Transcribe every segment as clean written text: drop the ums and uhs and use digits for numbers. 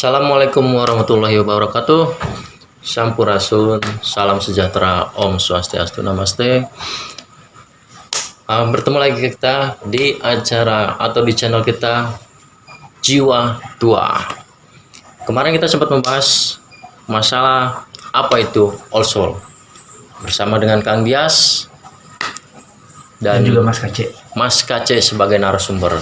Assalamualaikum warahmatullahi wabarakatuh. Sampurasun, salam sejahtera, Om Swastiastu, Namaste. Bertemu lagi kita di acara atau di channel kita Jiwa Tua. Kemarin kita sempat membahas masalah apa itu Old Soul bersama dengan Kang Dias dan juga Mas Kace sebagai narasumber.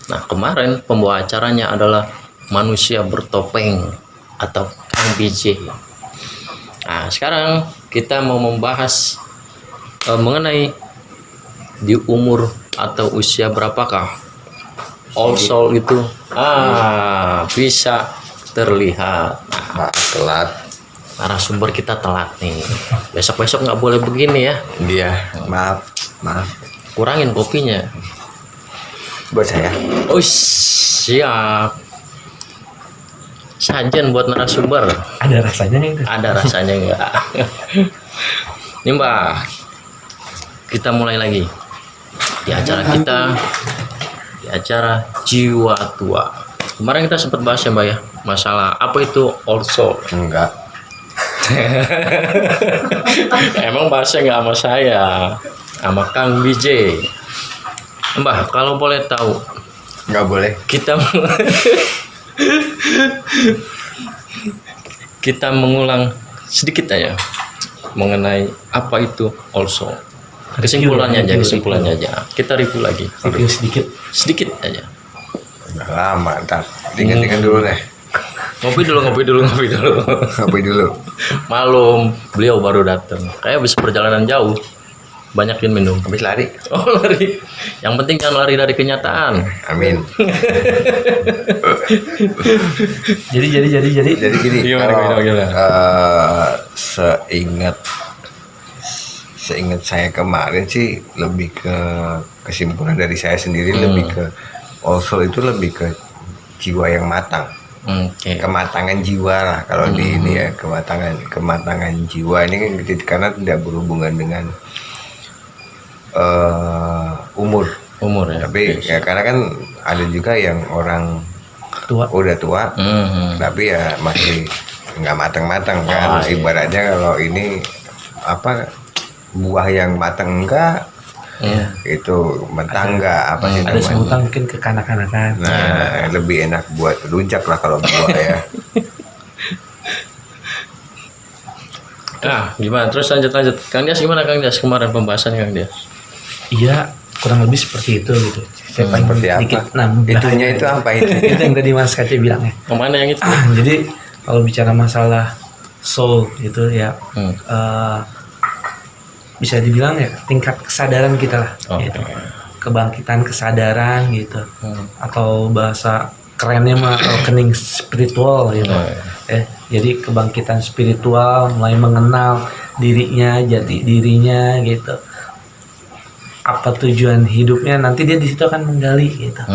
Nah, kemarin pembawa acaranya adalah manusia bertopeng atau Kang BJ. Nah, sekarang kita mau membahas mengenai di umur atau usia berapakah Old Soul itu bisa terlihat. Telat. Narasumber kita telat nih. Besok-besok nggak boleh begini ya. Dia, maaf. Kurangin kopinya. Buat saya. Oh, siap. Sajen buat narasumber. Ada rasanya nggak? Ada rasanya enggak? Ini Mbak, kita mulai lagi di acara kita, di acara Jiwa Tua. Kemarin kita sempat bahas ya Mbak ya, masalah apa itu Old Soul. Enggak. Emang bahasnya nggak sama saya, sama Kang BJ. Mbak, kalau boleh tahu, Enggak boleh. kita mengulang sedikit aja mengenai apa itu Old Soul. Kesimpulannya aja. Kita review lagi. Review sedikit aja. Udah lama, ntar dingin dulu deh. Ngopi dulu. Ngopi dulu. Malum, beliau baru datang. Kayak habis perjalanan jauh. Banyakin minum. Habis lari. Oh, lari. Yang penting jangan lari dari kenyataan. Amin. Jadi gini. Gimana? Seingat saya kemarin sih lebih ke kesimpulan dari saya sendiri, lebih ke Old Soul itu lebih ke jiwa yang matang. Okay. Kematangan jiwa lah kalau di ini ya, kematangan jiwa ini karena tidak berhubungan dengan umur ya. Tapi ya karena kan ada juga yang orang udah tua tapi ya masih nggak matang-matang kan. Ibaratnya kalau ini apa, buah yang matang enggak itu mentah enggak, apa sih ada namanya, sebutan mungkin kekanak-kanakan. nah lebih enak buat rujak lah kalau buah ya. Gimana? Terus lanjut. Kang Dias gimana Kang Dias kemarin pembahasan Kang Dias? Iya, kurang lebih seperti itu gitu. Saya pengen Seperti sedikit apa? Itunya itu apa itu? Itu yang tadi Mas Kace bilang ya. Kemana yang itu? Jadi kalau bicara masalah soul itu ya bisa dibilang ya tingkat kesadaran kita lah. Gitu. Kebangkitan kesadaran gitu. Atau bahasa kerennya mah awakening spiritual gitu. Jadi kebangkitan spiritual, mulai mengenal dirinya, jati dirinya gitu. Apa tujuan hidupnya, nanti dia di situ akan menggali gitu.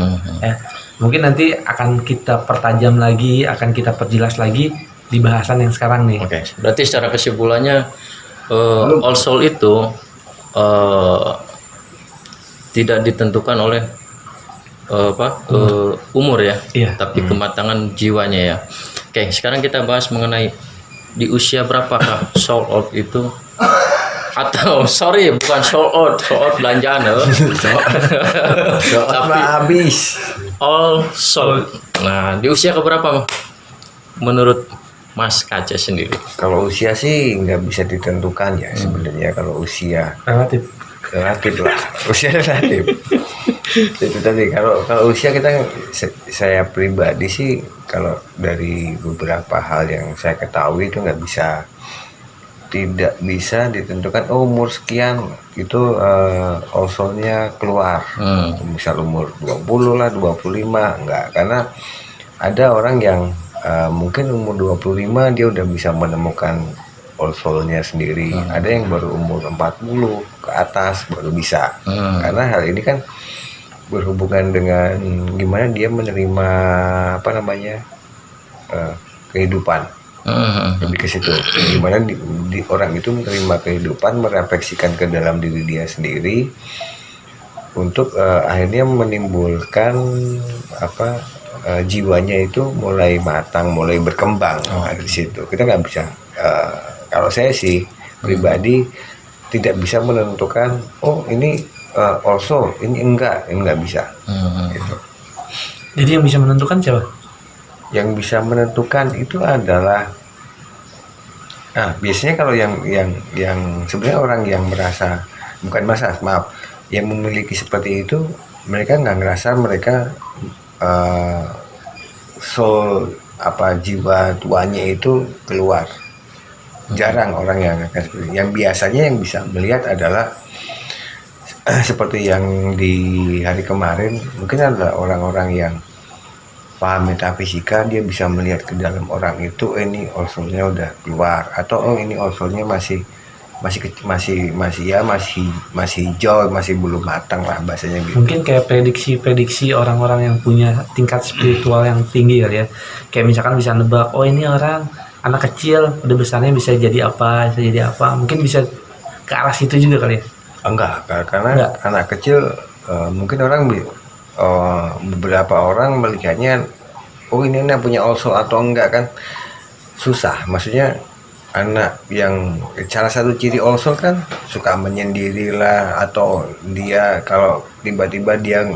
Mungkin nanti akan kita pertajam lagi, akan kita perjelas lagi di bahasan yang sekarang nih. Oke. Berarti secara kesimpulannya Old Soul itu tidak ditentukan oleh umur ya, tapi kematangan jiwanya ya. Oke, sekarang kita bahas mengenai di usia berapakah soul out itu, atau bukan soul out belanjaan tapi habis Old Soul. Nah, di usia keberapa menurut Mas Kace sendiri? Kalau usia sih nggak bisa ditentukan ya sebenarnya. Kalau usia relatif lah, usia relatif. Itu tadi kalau usia kita, saya pribadi sih kalau dari beberapa hal yang saya ketahui itu tidak bisa ditentukan umur sekian itu Old Soul-nya keluar. Misal umur 20 lah, 25 enggak, karena ada orang yang mungkin umur 25 dia udah bisa menemukan Old Soul-nya sendiri. Ada yang baru umur 40 ke atas baru bisa. Karena hal ini kan berhubungan dengan gimana dia menerima kehidupan. Lebih ke situ, gimana orang itu menerima kehidupan, merefleksikan ke dalam diri dia sendiri untuk akhirnya menimbulkan jiwanya itu mulai matang, mulai berkembang. Nah, di situ kita nggak bisa. Kalau saya sih pribadi tidak bisa menentukan, oh ini also, ini nggak bisa. Gitu. Jadi yang bisa menentukan siapa? Yang bisa menentukan itu adalah, nah biasanya kalau yang sebenarnya orang yang merasa, bukan merasa, maaf, yang memiliki seperti itu, mereka nggak ngerasa mereka soul jiwa tuanya itu keluar. Jarang orang yang akan seperti itu. Yang biasanya yang bisa melihat adalah seperti yang di hari kemarin, mungkin adalah orang-orang yang paham metafisika, dia bisa melihat ke dalam orang itu, ini all-soul-nya udah keluar, atau ini all-soul-nya masih hijau, masih belum matang lah bahasanya gitu. Mungkin kayak prediksi orang-orang yang punya tingkat spiritual yang tinggi kali ya. Kayak misalkan bisa nebak, oh ini orang anak kecil udah besarnya bisa jadi apa. Mungkin bisa ke arah situ juga kali ya. Enggak, karena anak kecil mungkin orang beberapa orang melihatnya, oh ini anak punya all-soul atau enggak kan susah. Maksudnya anak yang salah satu ciri all-soul kan suka menyendiri lah, atau dia kalau tiba-tiba dia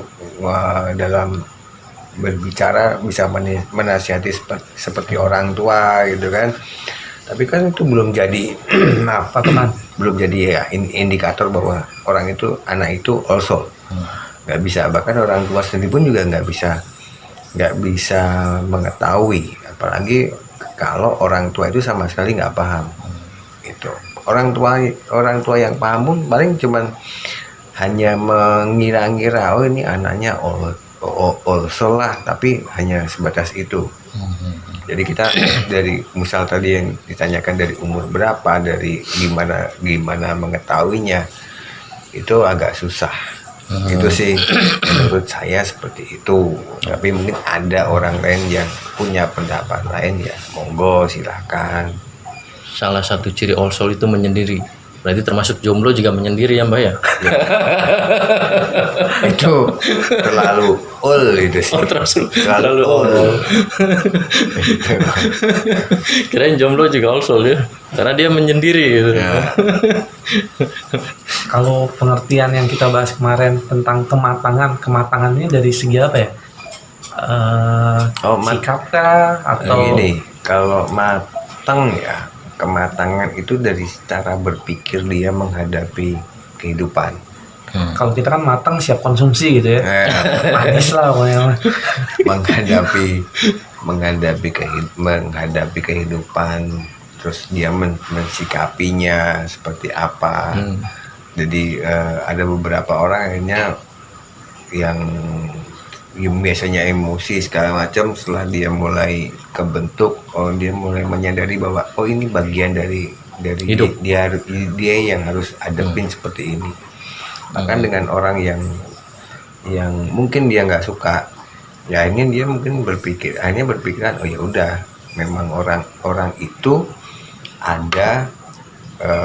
dalam berbicara bisa menasihati seperti orang tua gitu kan. Tapi kan itu belum jadi maaf teman, belum jadi ya indikator bahwa orang itu, anak itu all-soul. Nggak bisa, bahkan orang tua sendiri pun juga nggak bisa mengetahui, apalagi kalau orang tua itu sama sekali nggak paham. Itu orang tua yang paham pun paling cuman hanya mengira-ngira, oh ini anaknya all-soul lah, tapi hanya sebatas itu. Jadi kita dari misal tadi yang ditanyakan dari umur berapa, dari gimana mengetahuinya, itu agak susah. Itu sih menurut saya seperti itu. Tapi mungkin ada orang lain yang punya pendapat lain, ya monggo silahkan. Salah satu ciri all-soul itu menyendiri. Berarti termasuk jomblo juga menyendiri ya Mbak ya? Itu terlalu all itu sih. Oh, terlalu all. Kirain jomblo juga all-soul ya? Karena dia menyendiri gitu. Ya. Kalau pengertian yang kita bahas kemarin tentang kematangannya dari segi apa ya? Sikap kah atau ini kalau matang ya, kematangan itu dari cara berpikir dia menghadapi kehidupan. Kalau kita kan matang siap konsumsi gitu ya. Manis lah pokoknya. menghadapi kehidupan, terus dia mensikapinya seperti apa. Jadi ada beberapa orang akhirnya yang biasanya emosi segala macam, setelah dia mulai kebentuk, dia mulai menyadari bahwa ini bagian dari hidup. dia yang harus adepin seperti ini. Bahkan dengan orang yang mungkin dia nggak suka, ya ini dia mungkin berpikiran, oh ya udah, memang orang itu ada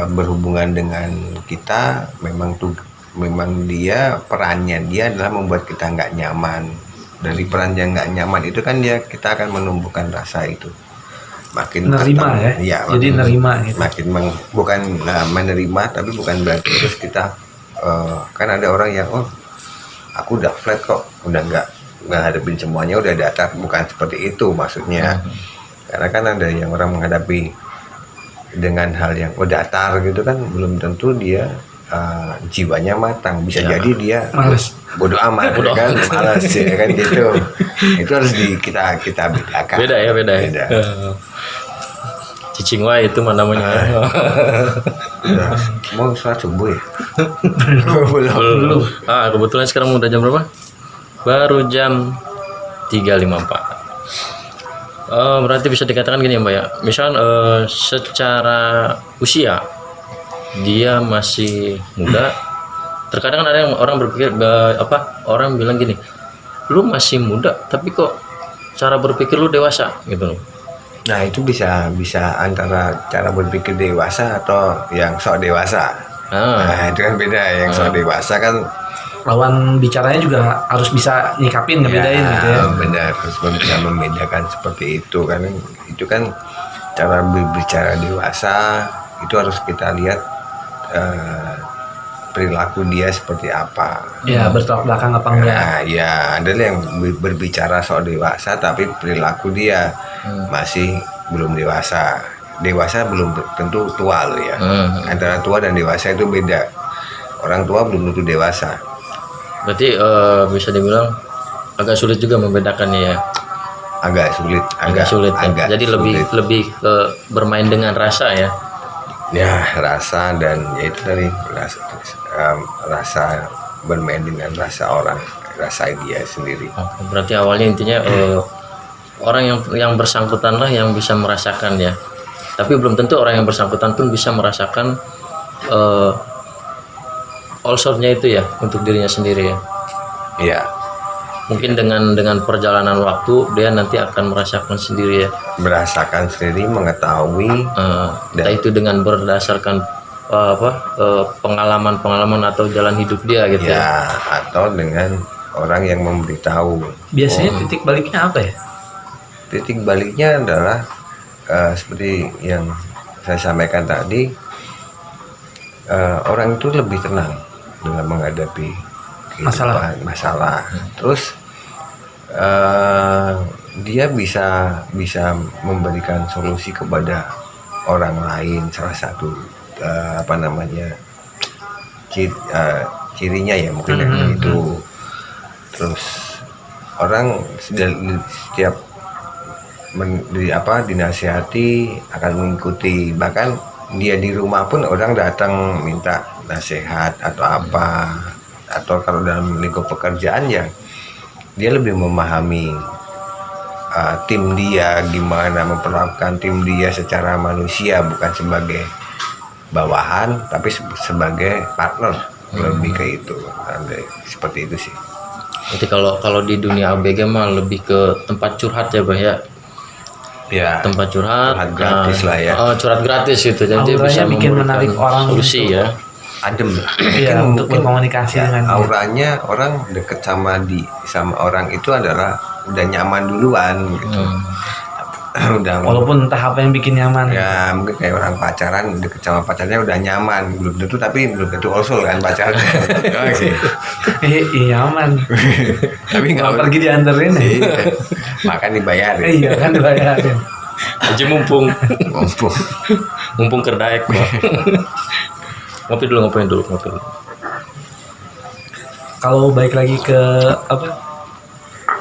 berhubungan dengan kita, memang dia perannya dia adalah membuat kita nggak nyaman. Dari peran yang nggak nyaman itu kan kita akan menumbuhkan rasa itu, makin nerima ya. Jadi nerima gitu. Bukan menerima, tapi bukan berarti terus kita kan ada orang yang aku udah flat kok, udah nggak hadapin semuanya, udah datar. Bukan seperti itu maksudnya. Karena kan ada yang orang menghadapi dengan hal yang datar gitu kan, belum tentu dia jiwanya matang. Bisa jadi dia bodoh amat kan, malas ya kan gitu. Itu harus kita bedakan. Beda ya. Cicing wae itu mah namanya. Mau sholat subuh ya? Belum. Kebetulan sekarang udah jam berapa? Baru jam 3.54. Berarti bisa dikatakan gini ya Mbak ya. Misal secara usia dia masih muda. Terkadang ada yang orang berpikir orang bilang gini, lu masih muda tapi kok cara berpikir lu dewasa gitu loh. Nah itu bisa antara cara berpikir dewasa atau yang sok dewasa. Nah itu kan beda. Yang sok dewasa kan lawan bicaranya juga harus bisa nyikapin, ngebedain gitu ya. Benar, harus bisa membedakan seperti itu kan. Itu kan cara berbicara dewasa, itu harus kita lihat perilaku dia seperti apa. Ya, bertolak belakang apa enggak. Nah, ya ada yang berbicara soal dewasa tapi perilaku dia masih belum dewasa. Dewasa belum tentu tua loh ya. Antara tua dan dewasa itu beda. Orang tua belum tentu dewasa. Berarti bisa dibilang agak sulit juga membedakannya ya. Agak sulit, Kan? Jadi sulit. lebih ke bermain dengan rasa ya. Ya, rasa dan ya itu tadi rasa bermain dengan rasa orang, rasa dia sendiri. Berarti awalnya intinya orang yang bersangkutan lah yang bisa merasakan ya. Tapi belum tentu orang yang bersangkutan pun bisa merasakan all-short-nya itu ya untuk dirinya sendiri ya. Iya. Mungkin dengan perjalanan waktu dia nanti akan merasakan sendiri ya. Merasakan sendiri, mengetahui Entah itu dengan berdasarkan pengalaman atau jalan hidup dia gitu ya. ya atau dengan orang yang memberitahu. Biasanya titik baliknya apa ya? Titik baliknya adalah seperti yang saya sampaikan tadi, orang itu lebih tenang dalam menghadapi masalah. Terus dia bisa memberikan solusi kepada orang lain. Salah satu cirinya ya mungkin itu. Terus orang setiap dinasihati akan mengikuti, bahkan dia di rumah pun orang datang minta nasihat atau apa, atau kalau dalam lingkup pekerjaan ya dia lebih memahami tim dia, gimana memperlakukan tim dia secara manusia, bukan sebagai bawahan tapi sebagai partner, lebih ke itu. Seperti itu sih. Jadi kalau di dunia ABG mah lebih ke tempat curhat ya Bah ya. Ya, Tempat curhat gratis lah ya. Curhat gratis gitu. Jadi Auranya bisa bikin menarik orang solusi gitu. ya. Adem. Iya, untuk berkomunikasi dengan dia. auranya orang deket sama orang itu adalah udah nyaman duluan gitu. Udah Walaupun entah apa yang bikin nyaman. ya mungkin kayak orang pacaran deket sama pacarnya udah nyaman, belum tentu, tapi belum tentu also kan pacarnya. Iya, nyaman. Tapi nggak Kalau pergi dianterin ya. Iya. Makan dibayar ya. Iya kan dibayarin. Haji mumpung Mumpung kerdaek Bah. ngopi dulu. Kalau balik lagi ke apa?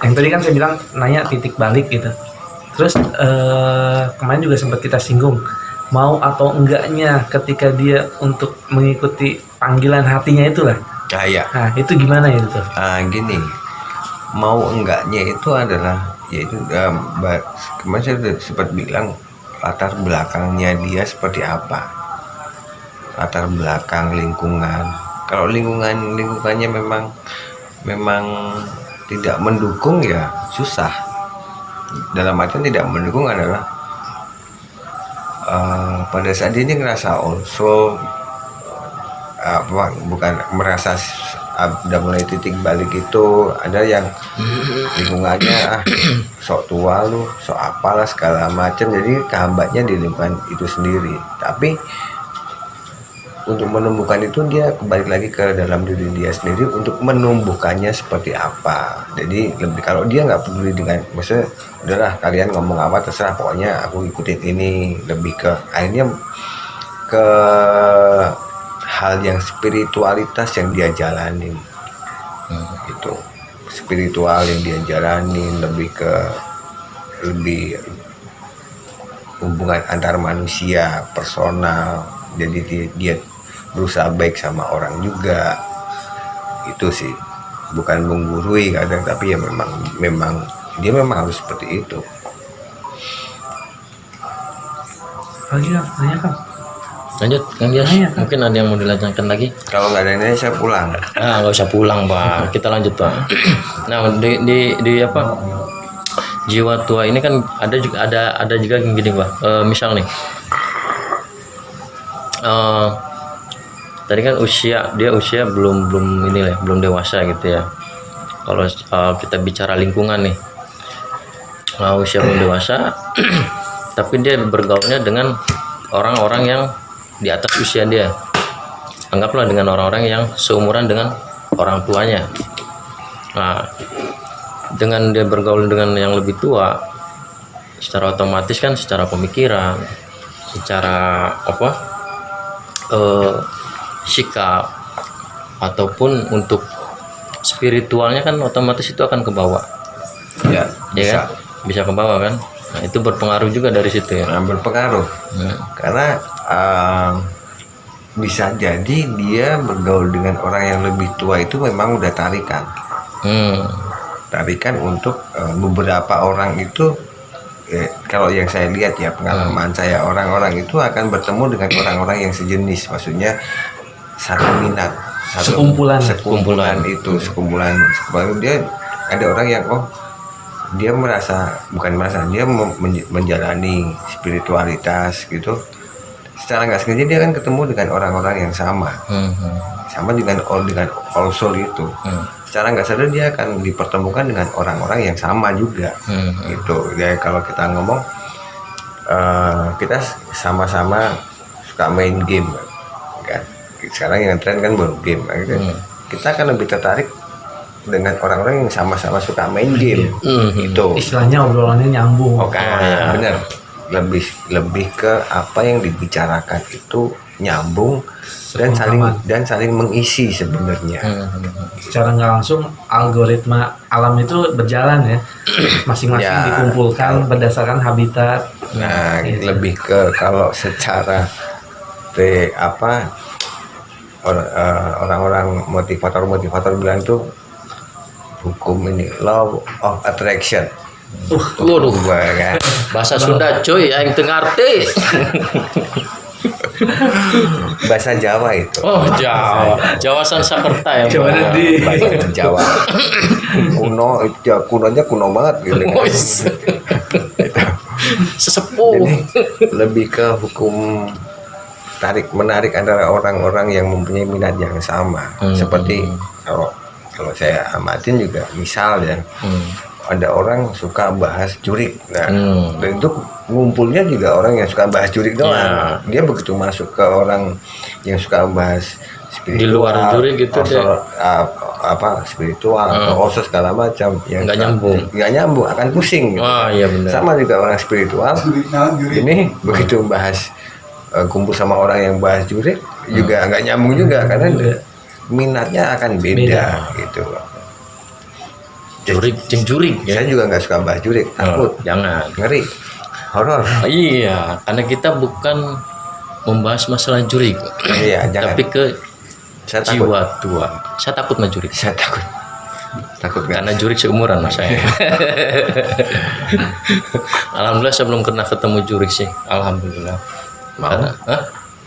Yang tadi kan saya bilang nanya titik balik gitu. Terus kemarin juga sempat kita singgung mau atau enggaknya ketika dia untuk mengikuti panggilan hatinya itulah. ya. Nah, itu gimana itu tuh? Gini, mau enggaknya itu adalah yaitu kemarin saya sudah sempat bilang latar belakangnya dia seperti apa, latar belakang lingkungan. Kalau lingkungannya memang tidak mendukung ya susah. Dalam artian tidak mendukung adalah pada saat ini ngerasa also bukan merasa udah mulai titik balik itu, ada yang lingkungannya sok tua lu, sok apalah segala macam, jadi kehambatnya di lingkungan itu sendiri. Tapi untuk menumbuhkan itu dia kembali lagi ke dalam diri dia sendiri untuk menumbuhkannya seperti apa. Jadi lebih, kalau dia nggak peduli dengan, maksudnya udahlah kalian ngomong apa terserah, pokoknya aku ikutin ini, lebih ke akhirnya ke hal yang spiritualitas yang dia jalanin. Itu spiritual yang dia jalanin, lebih hubungan antar manusia, personal. Jadi dia berusaha baik sama orang juga. Itu sih, bukan menggurui kadang, tapi ya memang dia memang harus seperti itu. Lagi nanya kan? Lanjut Kang Dias, Nanya, Kang. mungkin ada yang mau dilanjutkan lagi? Kalau nggak ada ini saya pulang. Nggak usah pulang Pak, kita lanjut Pak. Nah di apa, jiwa tua ini kan ada juga yang gini Pak. Misal nih tadi kan usia belum ini lah, belum dewasa gitu ya. Kalau kita bicara lingkungan nih, usia belum dewasa, tapi dia bergaulnya dengan orang-orang yang di atas usia dia. Anggaplah dengan orang-orang yang seumuran dengan orang tuanya. Nah, dengan dia bergaul dengan yang lebih tua, secara otomatis kan secara pemikiran, secara sikap ataupun untuk spiritualnya kan otomatis itu akan ke bawah. Ya, bisa. Kan? Bisa ke bawah kan? Nah, itu berpengaruh juga dari situ ya. Nah, berpengaruh. Karena bisa jadi dia bergaul dengan orang yang lebih tua itu memang udah tarikan. Tarikan untuk beberapa orang itu kalau yang saya lihat ya, pengalaman saya, orang-orang itu akan bertemu dengan orang-orang yang sejenis, maksudnya satu minat, sekumpulan dia ada orang yang dia dia menjalani spiritualitas gitu, secara nggak sengaja dia kan ketemu dengan orang-orang yang sama dengan all soul itu. Secara nggak sadar dia akan dipertemukan dengan orang-orang yang sama juga gitu ya. Kalau kita ngomong kita sama-sama suka main game kan, sekarang yang tren kan baru game gitu. Kita akan lebih tertarik dengan orang-orang yang sama-sama suka main game itu, istilahnya obrolannya nyambung. Benar, lebih ke apa yang dibicarakan itu nyambung dan saling mengisi sebenarnya. Secara nggak langsung algoritma alam itu berjalan ya, masing-masing dikumpulkan berdasarkan habitat. Nah, gitu. Lebih ke kalau secara orang-orang motivator bilang tuh hukum ini, law of attraction. Waduh, kan? Bahasa Sunda cuy, yang ngerti. Bahasa Jawa itu. Oh, Jawa Sanskerta ya. Bahasa Jawa. Kunonya kuno banget gitu kan. Sesepuh. Jadi, lebih ke hukum tarik menarik antara orang-orang yang mempunyai minat yang sama. Seperti kalau saya amatin juga, misal ya, ada orang suka bahas jurik, dan itu ngumpulnya juga orang yang suka bahas jurik doang. Dia begitu masuk ke orang yang suka bahas spiritual, di luar jurik gitu spiritual atau oso segala macam, yang nggak nyambung, akan pusing gitu. Iya benar. Sama juga orang spiritual ini begitu bahas kumpul sama orang yang bahas jurik juga nggak nyambung juga, karena minatnya akan beda gitu. Jurik ya. Saya juga nggak suka bahas jurik, takut, jangan, ngeri, horor. Iya, karena kita bukan membahas masalah jurik, tapi ke jiwa tua. Saya takut sama jurik. Saya takut karena jurik seumuran mas saya. Alhamdulillah saya belum pernah ketemu jurik sih, alhamdulillah.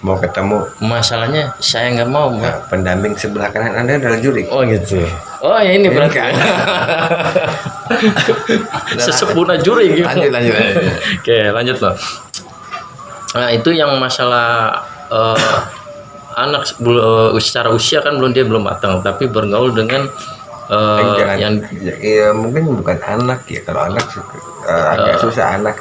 Mau ketemu, masalahnya saya nggak mau. Pendamping sebelah kanan Anda adalah jurik. Oh gitu. Oh ya ini berarti sesepuna jurik gitu. Lanjut. Oke, lanjut loh. Nah itu yang masalah anak secara usia kan dia belum matang, tapi bergaul dengan mungkin bukan anak ya. Kalau anak agak susah. Anak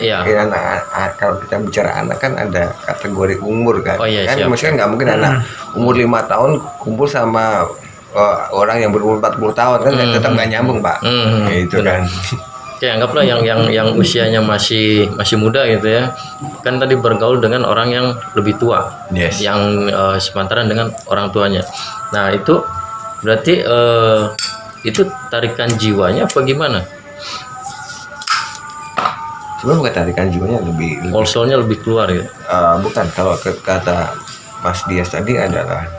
kalau kita bicara anak kan ada kategori umur kan. Maksudnya nggak mungkin anak umur 5 tahun kumpul sama orang yang berumur 40 tahun kan tetap nggak nyambung Pak. Itu kan. Oke, anggaplah yang usianya masih muda gitu ya. Kan tadi bergaul dengan orang yang lebih tua. Yang sepantaran dengan orang tuanya. Nah, itu berarti itu tarikan jiwanya apa gimana? Sebenarnya bukan tarikan jiwanya, lebih soulnya lebih keluar ya? Bukan, kalau kata Mas Dias tadi adalah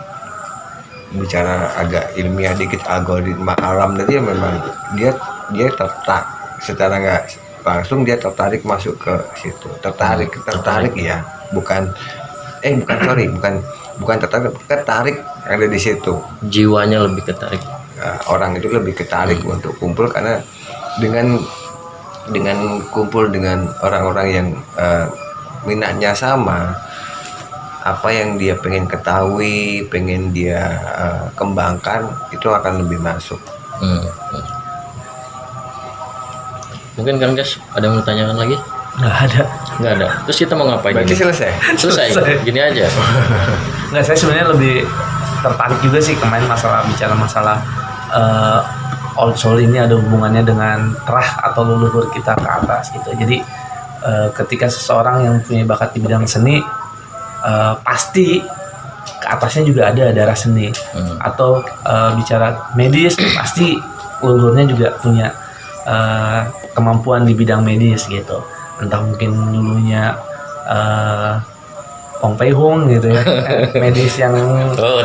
bicara agak ilmiah dikit, algoritma alam tadi, memang dia secara nggak langsung dia tertarik masuk ke situ, tertarik ya, bukan tertarik ada di situ, jiwanya lebih ketarik. Orang itu lebih ketarik untuk kumpul, karena dengan kumpul dengan orang-orang yang minatnya sama, apa yang dia pengen ketahui, pengen dia kembangkan, itu akan lebih masuk. Mungkin Kang Jas ada yang mau tanyakan lagi? Nggak ada. Terus kita mau ngapain? Berarti ini? selesai. Gini aja. Nggak, saya sebenarnya lebih tertarik juga sih kemarin bicara masalah old soul ini ada hubungannya dengan terah atau leluhur kita ke atas gitu. Jadi ketika seseorang yang punya bakat di bidang seni, pasti ke atasnya juga ada darah seni. Atau bicara medis, pasti leluhurnya juga punya kemampuan di bidang medis gitu. Entah mungkin dulunya Ong Pei Hung gitu ya, medis yang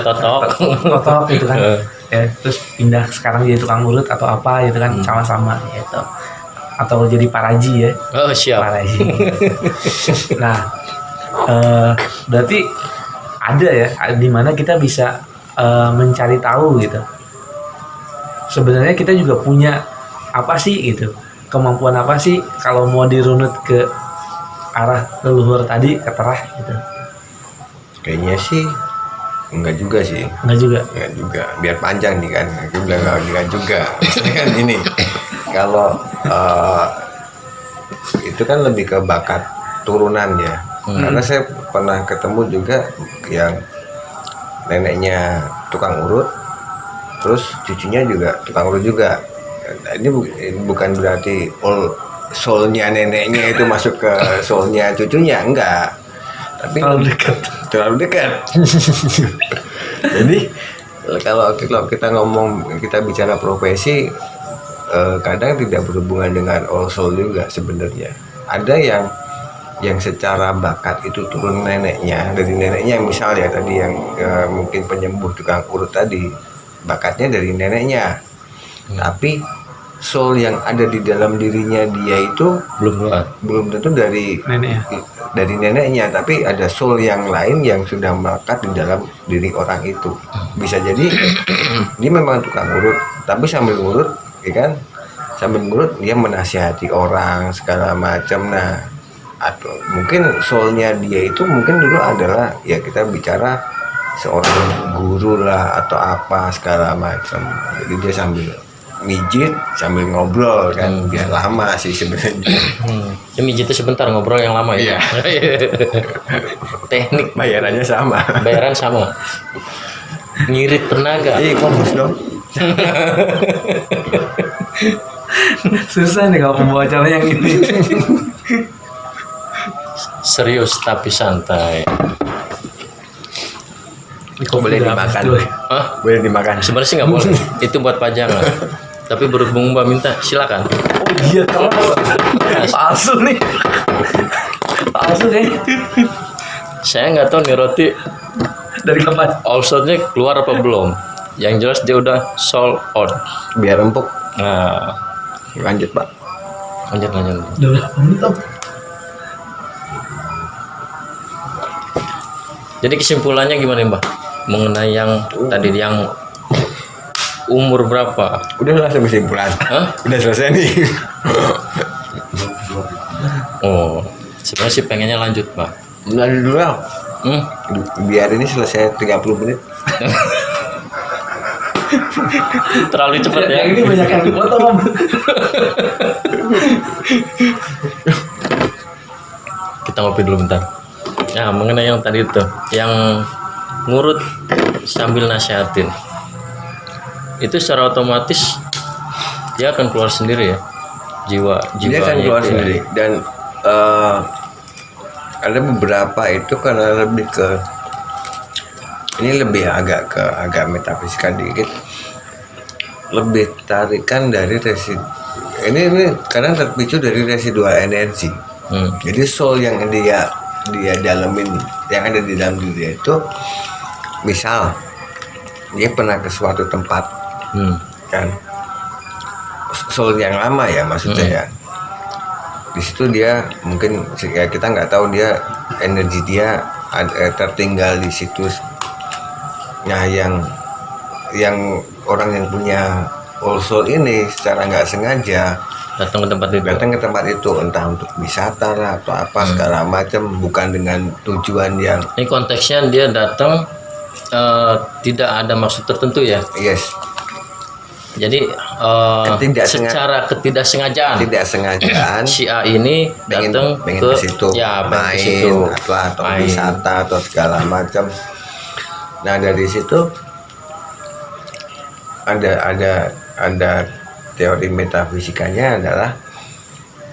totok gitu kan, ya, terus pindah sekarang jadi tukang urut atau apa gitu kan, sama-sama gitu, atau jadi paraji ya. Siap. Paraji. Nah, berarti ada ya, di mana kita bisa mencari tahu gitu. Sebenarnya kita juga punya apa sih gitu, kemampuan apa sih kalau mau dirunut ke arah leluhur tadi, ke terah gitu. Kayaknya sih enggak juga sih. Enggak juga. Biar panjang nih kan. Aku bilang enggak juga. Maksudnya kan ini, kalau itu kan lebih ke bakat turunan ya. Karena saya pernah ketemu juga yang neneknya tukang urut, terus cucunya juga tukang urut juga. Nah, ini bukan berarti soulnya neneknya itu masuk ke soulnya cucunya, enggak. Tapi terlalu dekat. Jadi kalau kita ngomong, kita bicara profesi, kadang tidak berhubungan dengan all soul juga sebenarnya. Ada yang secara bakat itu turun neneknya, dari neneknya, misalnya tadi yang mungkin penyembuh tukang urut tadi, bakatnya dari neneknya. Tapi soul yang ada di dalam dirinya dia itu belum tentu dari neneknya, tapi ada soul yang lain yang sudah melekat di dalam diri orang itu. Bisa jadi dia memang tukang urut, tapi sambil urut, ya kan, sambil urut dia menasihati orang segala macam. Nah, atau mungkin soulnya dia itu mungkin dulu adalah, ya kita bicara seorang guru lah atau apa segala macam. Jadi dia sambil mijit sambil ngobrol kan, biar lama sih sebenarnya. Ya, mijitnya sebentar, ngobrol yang lama ya. Teknik Bayarannya sama. bayaran sama. Ngirit tenaga. Fokus dong. Susah nih kalau pembawa acara yang ini. Serius tapi santai. Boleh dimakan. Hah? Boleh dimakan. Sebenarnya sih nggak boleh. Itu buat pajangan. Tapi berhubung Mbak minta, silakan. Oh iya, palsu nih. Palsu deh. Saya nggak tahu nih roti Dari kapan? all sold-nya keluar apa belum. Yang jelas dia udah sold out. Biar empuk. Nah, Lanjut, Pak. lanjut. Udah berapa menit, Om? Jadi kesimpulannya gimana Mbak? Mengenai yang tadi yang umur berapa? Udah langsung kesimpulan. Hah? Udah selesai nih. Oh, sebenarnya sih pengennya lanjut Mbak. Lanjut dulu lah. Biar ini selesai 30 menit. Terlalu cepat ya. Yang ini banyak yang dipotong, Om. Kita ngopi dulu bentar. Ya, mengenai yang tadi itu, yang ngurut sambil nasihatin, itu secara otomatis dia akan keluar sendiri ya, jiwanya Dia akan keluar itu ya. sendiri. Dan ada beberapa itu karena lebih ke, ini lebih agak metafisika dikit, lebih tarikan dari ini kadang terpicu dari residual energi. Jadi soul yang dia dalemin, yang ada di dalam diri dia itu, misal dia pernah ke suatu tempat, kan, soul yang lama ya maksudnya ya, di situ dia mungkin ya, kita nggak tahu dia energi dia tertinggal di situ. Nah, yang orang yang punya old soul ini secara nggak sengaja datang ke tempat itu. Datang ke tempat itu entah untuk wisata lah atau apa segala macam, bukan dengan tujuan yang Ini konteksnya dia datang tidak ada maksud tertentu ya. yes, Jadi secara ketidaksengajaan tidak sengajaan si A ini datang pengen ke situ, ya pengen main ke situ. atau Main. wisata atau segala macam. Nah dari situ ada teori metafisikanya adalah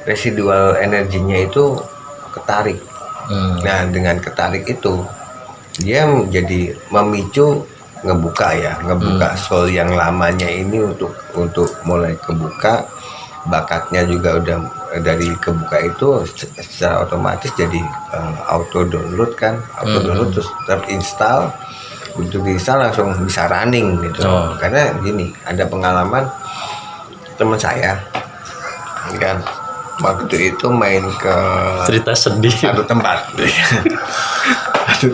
residual energinya itu ketarik. Nah dengan ketarik itu dia menjadi memicu ngebuka soul yang lamanya ini untuk mulai kebuka, bakatnya juga udah dari kebuka itu secara otomatis jadi auto download terus terinstall, untuk diinstal langsung bisa running gitu. Karena gini, ada pengalaman teman saya kan waktu itu main ke Cerita sedih. satu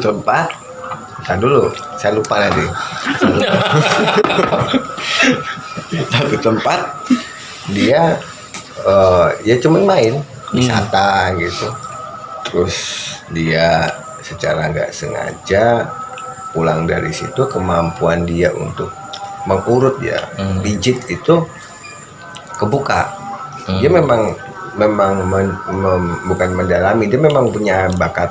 tempat Ntar dulu, saya lupa nanti. Satu tempat dia ya cuman main wisata gitu. Terus dia secara nggak sengaja pulang dari situ, kemampuan dia untuk mengurut ya pijit itu kebuka. Dia memang bukan mendalami, dia memang punya bakat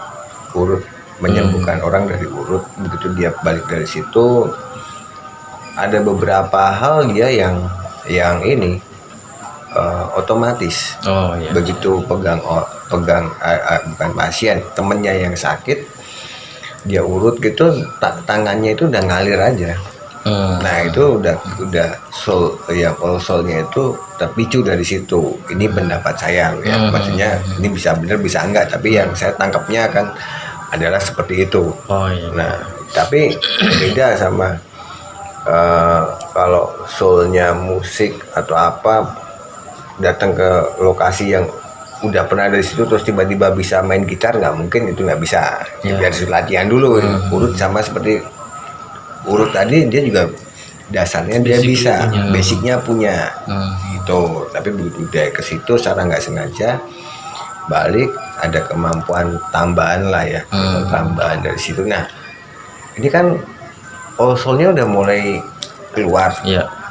urut, menyembuhkan orang dari urut. Begitu dia balik dari situ, ada beberapa hal dia yang ini otomatis. Iya. Begitu pegang bukan pasien, temennya yang sakit, dia urut gitu, tangannya itu udah ngalir aja. Nah itu udah soul ya, soulnya itu terpicu dari situ. Ini pendapat saya ya, maksudnya ini bisa benar bisa enggak, tapi yang saya tangkapnya kan adalah seperti itu. Iya. Nah, tapi beda sama kalau soulnya musik atau apa, datang ke lokasi yang udah pernah dari situ terus tiba-tiba bisa main gitar, nggak mungkin, itu nggak bisa. Biar latihan dulu. Urut sama seperti urut tadi, dia juga dasarnya dia bisa, basicnya punya gitu. Tapi begitu dia ke situ secara nggak sengaja balik, ada kemampuan tambahan lah ya, tambahan dari situ. Nah ini kan soulnya udah mulai keluar.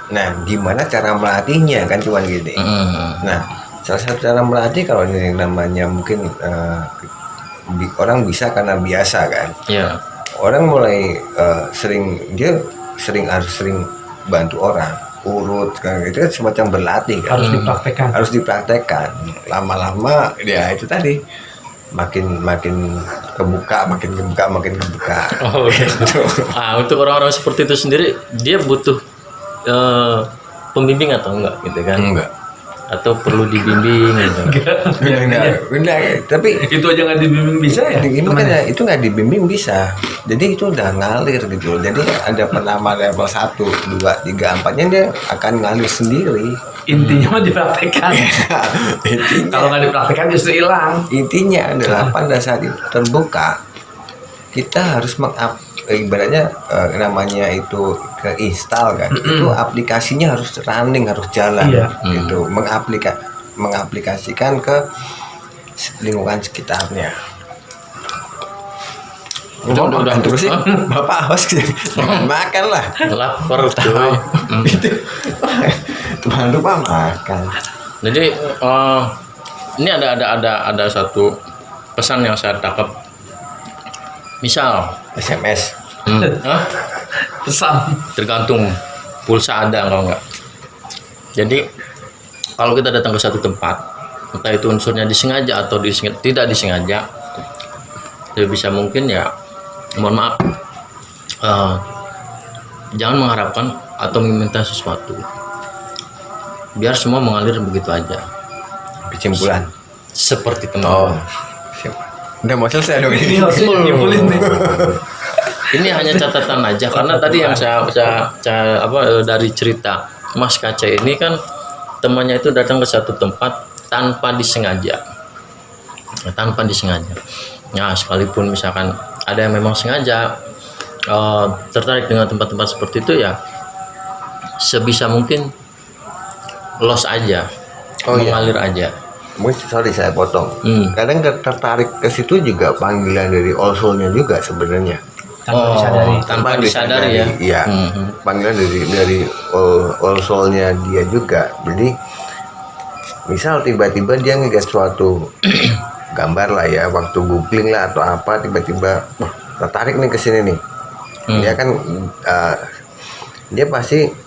Nah gimana cara melatihnya kan cuman gini. Nah salah satu cara melatih, kalau ini yang namanya mungkin orang bisa karena biasa kan. Orang mulai harus sering bantu orang urut kan, itu kan semacam berlatih kan. Harus dipraktekkan lama-lama ya, itu tadi makin kebuka. Gitu. Untuk orang-orang seperti itu sendiri, dia butuh pembimbing atau enggak gitu kan? Enggak. Atau perlu dibimbing gitu? Enggak, tapi itu aja nggak dibimbing bisa ya? Itu nggak dibimbing bisa. Jadi itu udah ngalir gitu. Jadi ada penama level 1, 2, 3, 4-nya dia akan ngalir sendiri. Intinya mah dipraktekkan. Kalau nggak dipraktekkan justru hilang. Intinya adalah pada saat itu terbuka, kita harus ibaratnya namanya itu keinstall kan. Itu aplikasinya harus running, harus jalan gitu. Mengaplikasikan ke lingkungan sekitarnya. Udah terus sih, Bapak haus makan lah. Lapar tuh. Tuhan lupa makan. Jadi ini ada satu pesan yang saya tangkap. Misal SMS. Pesan. Tergantung pulsa ada kalau enggak. Jadi kalau kita datang ke satu tempat, entah itu unsurnya disengaja atau tidak disengaja, ya bisa mungkin ya, mohon maaf, jangan mengharapkan atau meminta sesuatu, biar semua mengalir begitu aja. Kesimpulan seperti teman. Udah mau selesai dong ini. Ini hanya catatan aja, karena tadi yang saya dari cerita Mas Kaca ini kan, temannya itu datang ke satu tempat tanpa disengaja. Nah, sekalipun misalkan ada yang memang sengaja tertarik dengan tempat-tempat seperti itu, ya sebisa mungkin loss aja. Oh, iya. mengalir aja. Mungkin sorry saya potong. Kadang tertarik ke situ juga panggilan dari all soul-nya juga sebenarnya. Tanpa disadari. Tanpa disadari ya. Iya. Panggilan dari all soul-nya dia juga. Jadi misal tiba-tiba dia ngeliat suatu gambar lah ya, waktu googling lah atau apa, tiba-tiba wah, tertarik nih ke sini nih. Dia kan dia pasti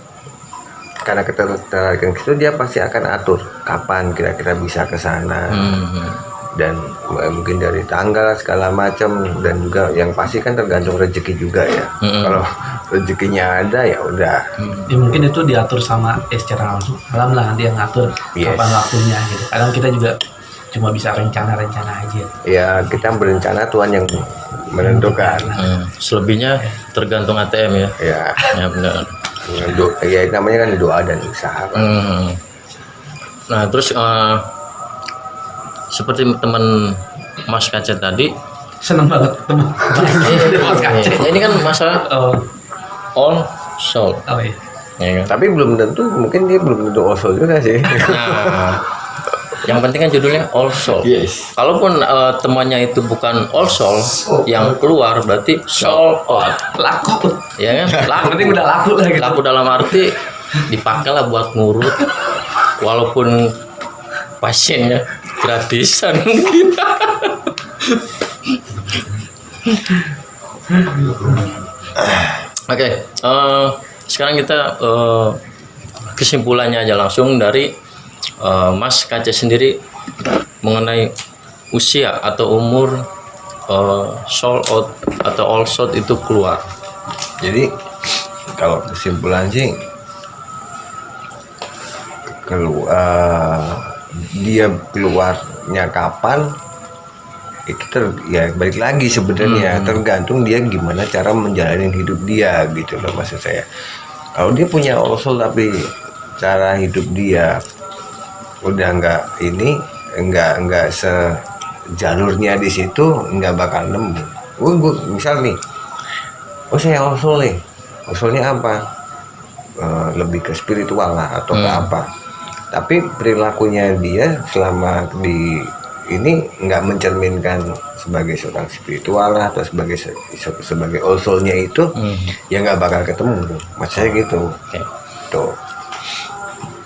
karena ketertarikan itu dia pasti akan atur kapan kira-kira bisa ke sana. Dan mungkin dari tanggal segala macam, dan juga yang pasti kan tergantung rezeki juga ya. Kalau rezekinya ada ya udah. Ya, mungkin itu diatur sama secara langsung alam lah nanti yang ngatur kapan waktunya gitu. Kadang kita juga cuma bisa rencana-rencana aja. Ya kita berencana, Tuhan yang menentukan. Selebihnya tergantung ATM ya. Ya benar. Ya namanya kan doa dan usaha. Nah terus seperti teman Mas Kace tadi, Seneng banget teman. Mas Kace. Ini kan masalah all soul. Oh iya. Ya kan? Tapi belum tentu, mungkin dia belum tentu all soul juga sih. Nah, yang penting kan judulnya all soul. Yes. Kalaupun temannya itu bukan all soul, yang keluar berarti soul out. Laku. Ya kan? Laku. Penting udah laku lah gitu. Laku dalam arti dipakailah buat ngurut, walaupun pasiennya gratisan mungkin. Oke, sekarang kita kesimpulannya aja langsung dari Mas Kace sendiri mengenai usia atau umur soul out atau all soul itu keluar. Jadi kalau kesimpulan sih dia keluarnya kapan itu ya balik lagi sebenarnya tergantung dia gimana cara menjalani hidup dia gitu loh, maksud saya. Kalau dia punya all soul tapi cara hidup dia udah nggak sejalurnya di situ, nggak bakal nemu. Gue misal nih, saya all soul nih, all soulnya apa? Lebih ke spiritual lah atau ke apa? Tapi perilakunya dia selama di ini nggak mencerminkan sebagai seorang spiritual lah atau sebagai all soul-nya itu, ya nggak bakal ketemu. Maksud saya gitu. Tuh.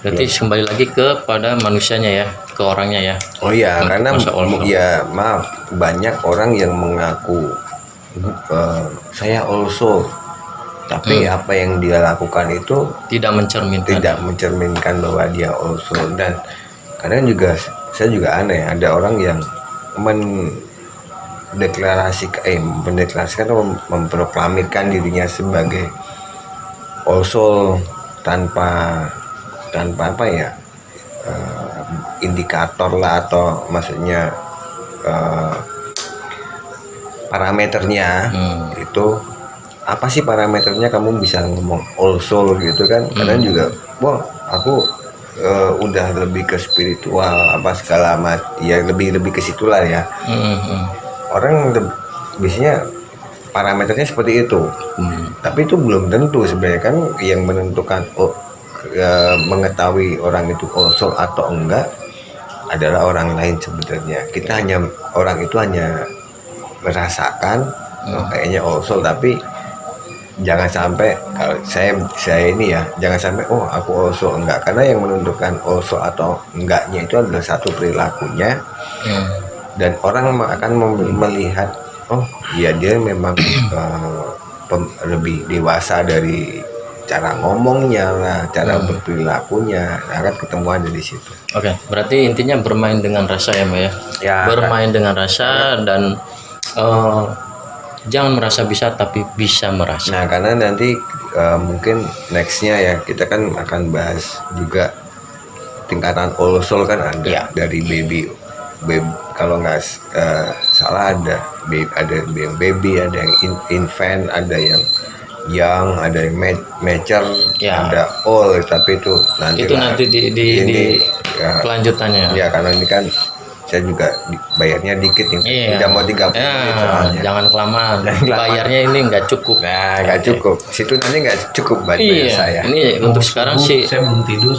Berarti kembali lagi kepada manusianya ya, ke orangnya ya. Oh iya, karena ya maaf, banyak orang yang mengaku saya all soul, tapi apa yang dia lakukan itu tidak mencerminkan bahwa dia all soul. Dan kadang juga saya juga aneh, ada orang yang mendeklarasikan atau memproklamirkan dirinya sebagai all soul tanpa apa ya, indikator lah atau maksudnya parameternya. Itu apa sih parameternya kamu bisa ngomong all soul gitu kan? Kadang juga aku udah lebih ke spiritual apa segala macam ya, lebih ke situlah ya. Orang biasanya parameternya seperti itu. Tapi itu belum tentu sebenarnya kan. Yang menentukan mengetahui orang itu all soul atau enggak adalah orang lain sebenarnya. Kita orang itu hanya merasakan kayaknya all soul, tapi jangan sampai, kalau saya ini ya, jangan sampai aku all soul enggak, karena yang menentukan all soul atau enggaknya itu adalah satu perilakunya. Dan orang akan melihat iya dia memang lebih dewasa dari cara ngomongnya lah, cara berperilakunya, akan ketemuan dari situ. Oke, berarti intinya bermain dengan rasa ya, Mbak ya. Bermain dengan rasa dan jangan merasa bisa tapi bisa merasa. Nah, karena nanti mungkin nextnya ya kita kan akan bahas juga tingkatan all soul kan ada dari baby kalau nggak salah ada yang baby, ada yang infant, ada yang young, ada yang mature, ada all. Tapi itu nanti di kelanjutannya. Ya karena ini kan saya juga bayarnya dikit nih, udah mau 30 menit soalnya. Jangan kelamaan. Bayarnya ini nggak cukup. Nah, nggak cukup. Situ nanti nggak cukup buat bayar saya. Ini untuk sekarang sih saya belum tidur.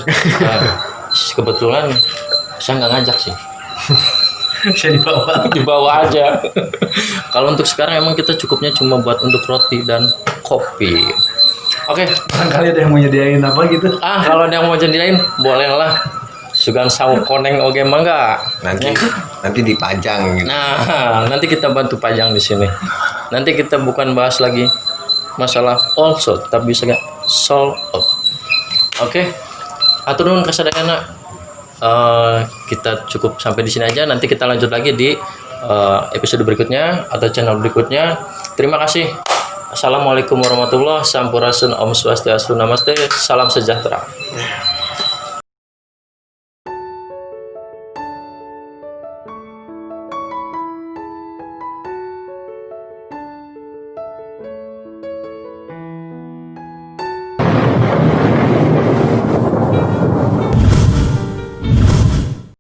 kebetulan saya nggak ngajak sih. Saya dibawa. Dibawa aja. Kalau untuk sekarang emang kita cukupnya cuma buat untuk roti dan kopi. Oke. Barangkali ada yang mau nyediain apa gitu. Kalau ada yang mau jadiin bolehlah. Sugan sawo koneng oge mangga. Nanti dipajang gitu. Nah, nanti kita bantu pajang di sini. Nanti kita bukan bahas lagi masalah all sold, tapi bisa sold out. Oke. Atur nuhun kasadayana. Kita cukup sampai di sini aja. Nanti kita lanjut lagi di episode berikutnya atau channel berikutnya. Terima kasih. Assalamualaikum warahmatullahi wabarakatuh. Sampurasun, Om Swastiastu, Namaste. Salam sejahtera.